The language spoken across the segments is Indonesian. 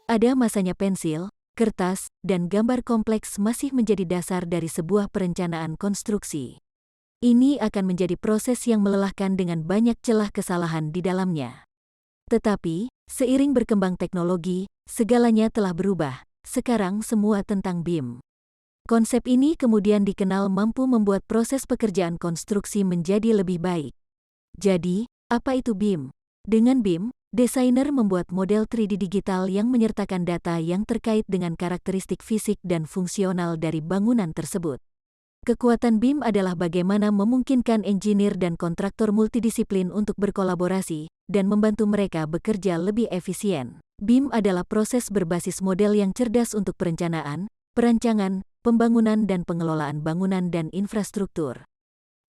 Ada masanya pensil, kertas, dan gambar kompleks masih menjadi dasar dari sebuah perencanaan konstruksi. Ini akan menjadi proses yang melelahkan dengan banyak celah kesalahan di dalamnya. Tetapi, seiring berkembang teknologi, segalanya telah berubah. Sekarang semua tentang BIM. Konsep ini kemudian dikenal mampu membuat proses pekerjaan konstruksi menjadi lebih baik. Jadi, apa itu BIM? Dengan BIM, desainer membuat model 3D digital yang menyertakan data yang terkait dengan karakteristik fisik dan fungsional dari bangunan tersebut. Kekuatan BIM adalah bagaimana memungkinkan engineer dan kontraktor multidisiplin untuk berkolaborasi dan membantu mereka bekerja lebih efisien. BIM adalah proses berbasis model yang cerdas untuk perencanaan, perancangan, pembangunan dan pengelolaan bangunan dan infrastruktur.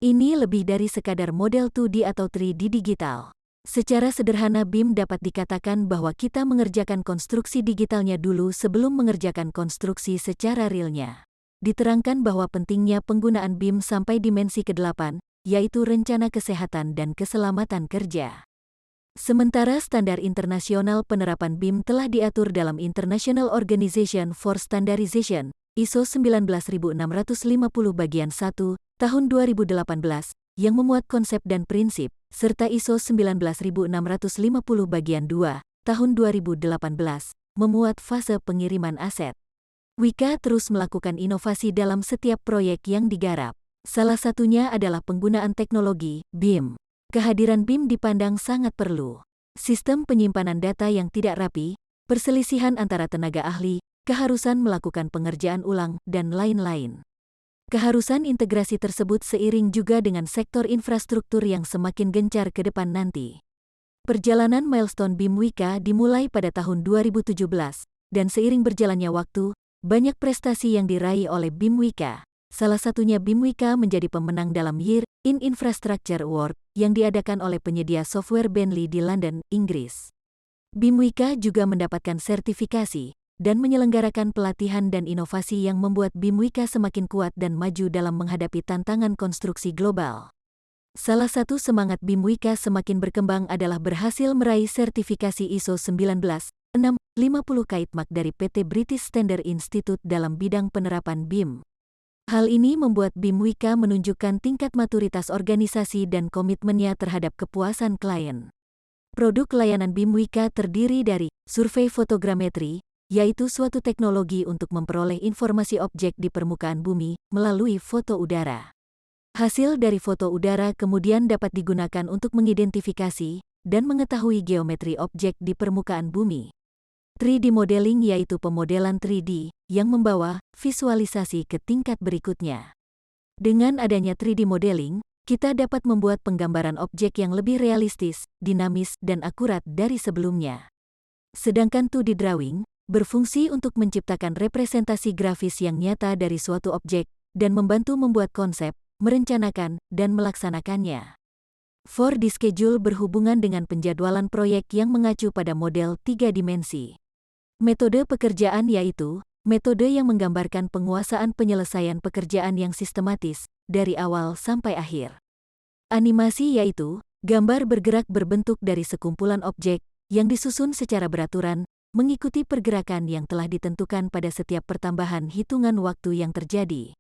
Ini lebih dari sekadar model 2D atau 3D digital. Secara sederhana BIM dapat dikatakan bahwa kita mengerjakan konstruksi digitalnya dulu sebelum mengerjakan konstruksi secara realnya. Diterangkan bahwa pentingnya penggunaan BIM sampai dimensi ke-8, yaitu rencana kesehatan dan keselamatan kerja. Sementara standar internasional penerapan BIM telah diatur dalam International Organization for Standardization, ISO 19650 bagian 1, tahun 2018, yang memuat konsep dan prinsip, serta ISO 19650 bagian 2, tahun 2018, memuat fase pengiriman aset. Wika terus melakukan inovasi dalam setiap proyek yang digarap. Salah satunya adalah penggunaan teknologi BIM. Kehadiran BIM dipandang sangat perlu. Sistem penyimpanan data yang tidak rapi, perselisihan antara tenaga ahli, keharusan melakukan pengerjaan ulang, dan lain-lain. Keharusan integrasi tersebut seiring juga dengan sektor infrastruktur yang semakin gencar ke depan nanti. Perjalanan milestone BIM Wika dimulai pada tahun 2017, dan seiring berjalannya waktu, banyak prestasi yang diraih oleh BIM Wika. Salah satunya BIM Wika menjadi pemenang dalam Year in Infrastructure Award yang diadakan oleh penyedia software Bentley di London, Inggris. BIM Wika juga mendapatkan sertifikasi dan menyelenggarakan pelatihan dan inovasi yang membuat BIM Wika semakin kuat dan maju dalam menghadapi tantangan konstruksi global. Salah satu semangat BIM Wika semakin berkembang adalah berhasil meraih sertifikasi ISO 19650 Kitemark dari PT British Standard Institute dalam bidang penerapan BIM. Hal ini membuat BIM Wika menunjukkan tingkat maturitas organisasi dan komitmennya terhadap kepuasan klien. Produk layanan BIM Wika terdiri dari survei fotogrametri, yaitu suatu teknologi untuk memperoleh informasi objek di permukaan bumi melalui foto udara. Hasil dari foto udara kemudian dapat digunakan untuk mengidentifikasi dan mengetahui geometri objek di permukaan bumi. 3D modeling yaitu pemodelan 3D yang membawa visualisasi ke tingkat berikutnya. Dengan adanya 3D modeling, kita dapat membuat penggambaran objek yang lebih realistis, dinamis, dan akurat dari sebelumnya. Sedangkan 2D drawing berfungsi untuk menciptakan representasi grafis yang nyata dari suatu objek dan membantu membuat konsep, merencanakan, dan melaksanakannya. 4D schedule berhubungan dengan penjadwalan proyek yang mengacu pada model 3 dimensi. Metode pekerjaan yaitu metode yang menggambarkan penguasaan penyelesaian pekerjaan yang sistematis dari awal sampai akhir. Animasi yaitu gambar bergerak berbentuk dari sekumpulan objek yang disusun secara beraturan, mengikuti pergerakan yang telah ditentukan pada setiap pertambahan hitungan waktu yang terjadi.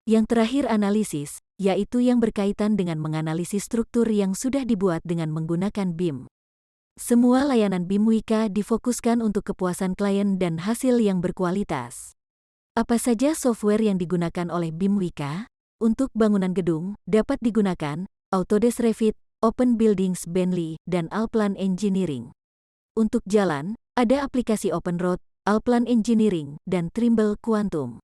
Yang terakhir analisis, yaitu yang berkaitan dengan menganalisis struktur yang sudah dibuat dengan menggunakan BIM. Semua layanan BIM Wika difokuskan untuk kepuasan klien dan hasil yang berkualitas. Apa saja software yang digunakan oleh BIM Wika? Untuk bangunan gedung, dapat digunakan Autodesk Revit, Open Buildings Bentley, dan Allplan Engineering. Untuk jalan, ada aplikasi OpenRoad, Allplan Engineering, dan Trimble Quantum.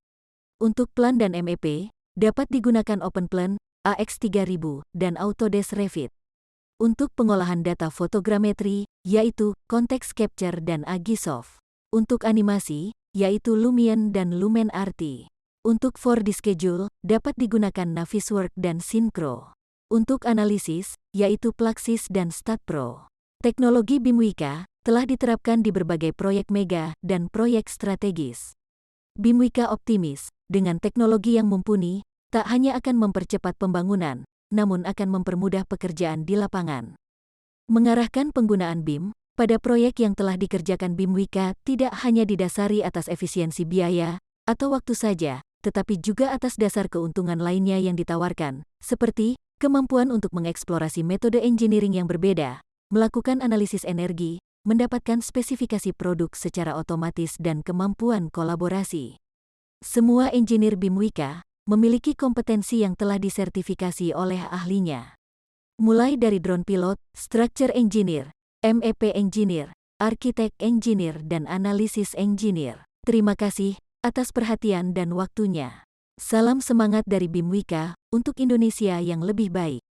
Untuk plan dan MEP, dapat digunakan OpenPlan, AX3000, dan Autodesk Revit. Untuk pengolahan data fotogrametri, yaitu Context Capture dan Agisoft. Untuk animasi, yaitu Lumion dan LumenRT. Untuk 4D Schedule, dapat digunakan Navisworks dan Synchro. Untuk analisis, yaitu Plaxis dan StatPro. Teknologi BIM Wika telah diterapkan di berbagai proyek mega dan proyek strategis. BIM Wika optimis, dengan teknologi yang mumpuni, tak hanya akan mempercepat pembangunan, namun akan mempermudah pekerjaan di lapangan. Mengarahkan penggunaan BIM Pada proyek yang telah dikerjakan BIMWIKA tidak hanya didasari atas efisiensi biaya atau waktu saja, tetapi juga atas dasar keuntungan lainnya yang ditawarkan, seperti kemampuan untuk mengeksplorasi metode engineering yang berbeda, melakukan analisis energi, mendapatkan spesifikasi produk secara otomatis dan kemampuan kolaborasi. Semua engineer BIMWIKA memiliki kompetensi yang telah disertifikasi oleh ahlinya. Mulai dari drone pilot, structure engineer, MEP engineer, arsitek engineer dan analisis engineer. Terima kasih atas perhatian dan waktunya. Salam semangat dari BIMWIKA untuk Indonesia yang lebih baik.